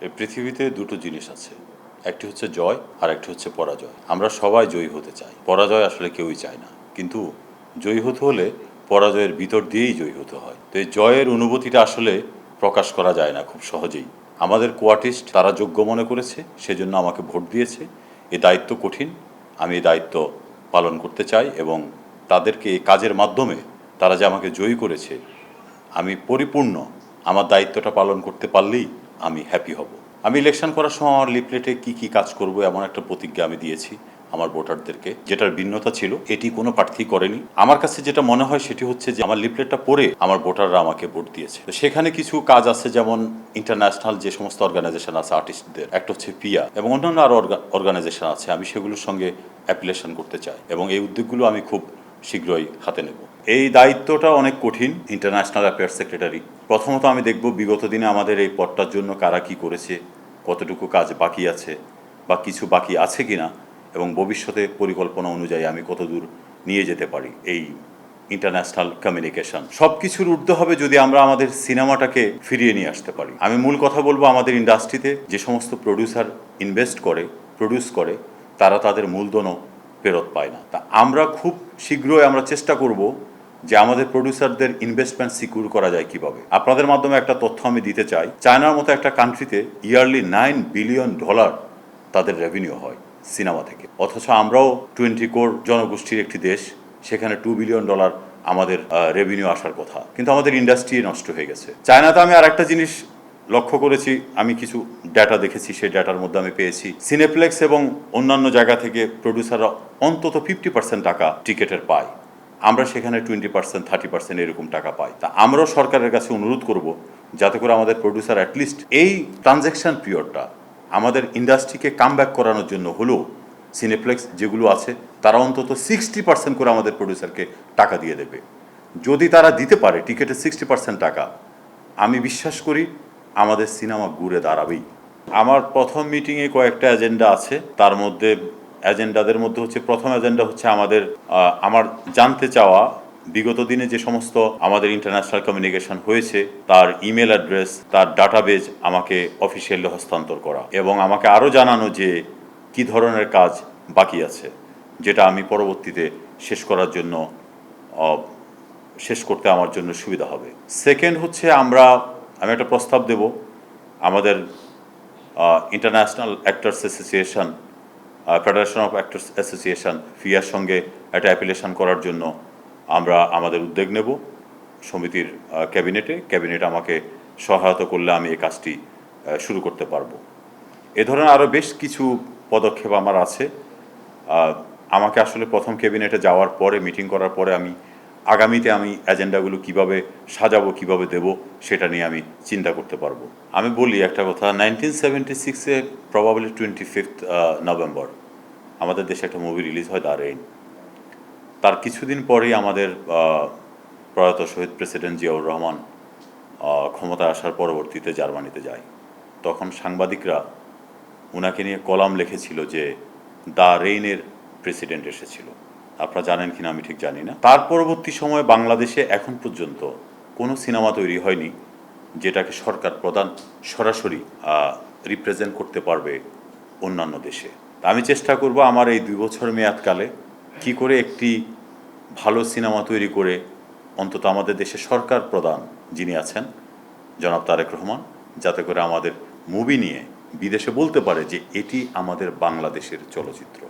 এই পৃথিবীতে দুটো জিনিস আছে, একটি হচ্ছে জয় আর একটি হচ্ছে পরাজয়। আমরা সবাই জয়ী হতে চাই, পরাজয় আসলে কেউই চায় না। কিন্তু জয়ী হতে হলে পরাজয়ের ভিতর দিয়েই জয়ী হতে হয়। তো এই জয়ের অনুভূতিটা আসলে প্রকাশ করা যায় না খুব সহজেই। আমাদের কোয়ার্টিস্ট তারা যোগ্য মনে করেছে, সেজন্য আমাকে ভোট দিয়েছে। এই দায়িত্ব কঠিন, আমি এই দায়িত্ব পালন করতে চাই এবং তাদেরকে এই কাজের মাধ্যমে তারা যে আমাকে জয়ী করেছে, আমি পরিপূর্ণ আমার দায়িত্বটা পালন করতে পারলেই আমি হ্যাপি হব। আমি ইলেকশন করার সময় আমার লিফলেটে কি কাজ করব এমন একটা প্রতিজ্ঞা আমি দিয়েছি আমার ভোটারদেরকে, যেটার ভিন্নতা ছিল এটি কোনো প্রার্থী করেনি। আমার কাছে যেটা মনে হয় সেটি হচ্ছে যে আমার লিফলেটটা পড়ে আমার ভোটাররা আমাকে ভোট দিয়েছে। তো সেখানে কিছু কাজ আছে, যেমন ইন্টারন্যাশনাল যে সমস্ত অর্গানাইজেশন আছে আর্টিস্টদের, একটা হচ্ছে পিয়া এবং অন্যান্য আরও অর্গানাইজেশন আছে, আমি সেগুলোর সঙ্গে অ্যাপ্লিকেশন করতে চাই এবং এই উদ্যোগগুলো আমি খুব শীঘ্রই হাতে নেব। এই দায়িত্বটা অনেক কঠিন। ইন্টারন্যাশনাল অ্যাফেয়ার্স সেক্রেটারি, প্রথমত আমি দেখব বিগত দিনে আমাদের এই পদটার জন্য কারা কি করেছে, কতটুকু কাজ বাকি আছে বা কিছু বাকি আছে কিনা, এবং ভবিষ্যতে পরিকল্পনা অনুযায়ী আমি কতদূর নিয়ে যেতে পারি এই ইন্টারন্যাশনাল কমিউনিকেশন। সব কিছুর ঊর্ধ্বে হবে যদি আমরা আমাদের সিনেমাটাকে ফিরিয়ে নিয়ে আসতে পারি। আমি মূল কথা বলবো, আমাদের ইন্ডাস্ট্রিতে যে সমস্ত প্রডিউসার ইনভেস্ট করে, প্রডিউস করে, তারা তাদের মূলধনও ফেরত পায় না। তা আমরা খুব শীঘ্রই আমরা চেষ্টা করব যে আমাদের প্রডিউসারদের ইনভেস্টমেন্ট সিকিউর করা যায় কিভাবে। আপনাদের মাধ্যমে একটা তথ্য আমি দিতে চাই, চায়নার মতো একটা কান্ট্রিতে ইয়ারলি $9 বিলিয়ন তাদের রেভিনিউ হয় সিনেমা থেকে, অথচ আমরাও 20 কোটি জনগোষ্ঠীর একটি দেশ, সেখানে $2 বিলিয়ন আমাদের রেভিনিউ আসার কথা, কিন্তু আমাদের ইন্ডাস্ট্রি নষ্ট হয়ে গেছে। চায়নাতে আমি আর একটা জিনিস লক্ষ্য করেছি, আমি কিছু ডাটা দেখেছি, সেই ডাটার মধ্যে আমি পেয়েছি সিনেপ্লেক্স এবং অন্যান্য জায়গা থেকে প্রডিউসাররা অন্তত 50% টাকা টিকেটের পায়, আমরা সেখানে 20%, 30% এরকম টাকা পাই। তা আমরাও সরকারের কাছে অনুরোধ করব যাতে করে আমাদের প্রডিউসার অ্যাটলিস্ট এই ট্রানজ্যাকশন পিরিয়ডটা আমাদের ইন্ডাস্ট্রিকে কাম ব্যাক করানোর জন্য হলেও সিনেপ্লেক্স যেগুলো আছে তারা অন্তত 60% করে আমাদের প্রডিউসারকে টাকা দিয়ে দেবে। যদি তারা দিতে পারে টিকেটের 60% টাকা, আমি বিশ্বাস করি আমাদের সিনেমা ঘুরে দাঁড়াবেই। আমার প্রথম মিটিংয়ে কয়েকটা এজেন্ডা আছে, তার মধ্যে এজেন্ডাদের মধ্যে হচ্ছে, প্রথম এজেন্ডা হচ্ছে আমার জানতে চাওয়া বিগত দিনে যে সমস্ত আমাদের ইন্টারন্যাশনাল কমিউনিকেশন হয়েছে তার ইমেল অ্যাড্রেস, তার ডাটাবেজ আমাকে অফিসিয়ালি হস্তান্তর করা এবং আমাকে আরও জানানো যে কি ধরনের কাজ বাকি আছে, যেটা আমি পরবর্তীতে শেষ করার জন্য শেষ করতে আমার জন্য সুবিধা হবে। সেকেন্ড হচ্ছে আমি একটা প্রস্তাব দেব, আমাদের international actors association, federation of actors association, fear সঙ্গে একটা অ্যাপ্লিকেশন করার জন্য আমরা আমাদের উদ্যোগ নেব সমিতির ক্যাবিনেট আমাকে সহায়তা করলে আমি এই কাজটি শুরু করতে পারবো। এ ধরনের আরও বেশ কিছু পদক্ষেপ আমার আছে। আমাকে আসলে প্রথম ক্যাবিনেটে যাওয়ার পরে, মিটিং করার পরে, আগামীতে আমি এজেন্ডাগুলো কিভাবে সাজাবো, কিভাবে দেব, সেটা নিয়ে আমি চিন্তা করতে পারবো। আমি বলি একটা কথা, 1976-এ প্রবাবলি 25 নভেম্বর আমাদের দেশে একটা মুভি রিলিজ হয়, দ্য রেইন। তার কিছুদিন পরেই আমাদের প্রয়াত শহীদ প্রেসিডেন্ট জিয়াউর রহমান ক্ষমতায় আসার পরবর্তীতে জার্মানিতে যায়। তখন সাংবাদিকরা ওনাকে নিয়ে কলাম লিখেছিল যে দ্য রেইনের প্রেসিডেন্ট এসেছিল। আপনারা জানেন কিনা আমি ঠিক জানি না। তার পরবর্তী সময়ে বাংলাদেশে এখন পর্যন্ত কোনো সিনেমা তৈরি হয়নি যেটাকে সরকার প্রধান সরাসরি রিপ্রেজেন্ট করতে পারবে অন্যান্য দেশে। আমি চেষ্টা করব আমার এই 2 বছর মেয়াদকালে কি করে একটি ভালো সিনেমা তৈরি করে অন্তত আমাদের দেশে সরকার প্রধান যিনি আছেন জনাব তারেক রহমান, যাতে করে আমাদের মুভি নিয়ে বিদেশে বলতে পারে যে এটি আমাদের বাংলাদেশের চলচ্চিত্র।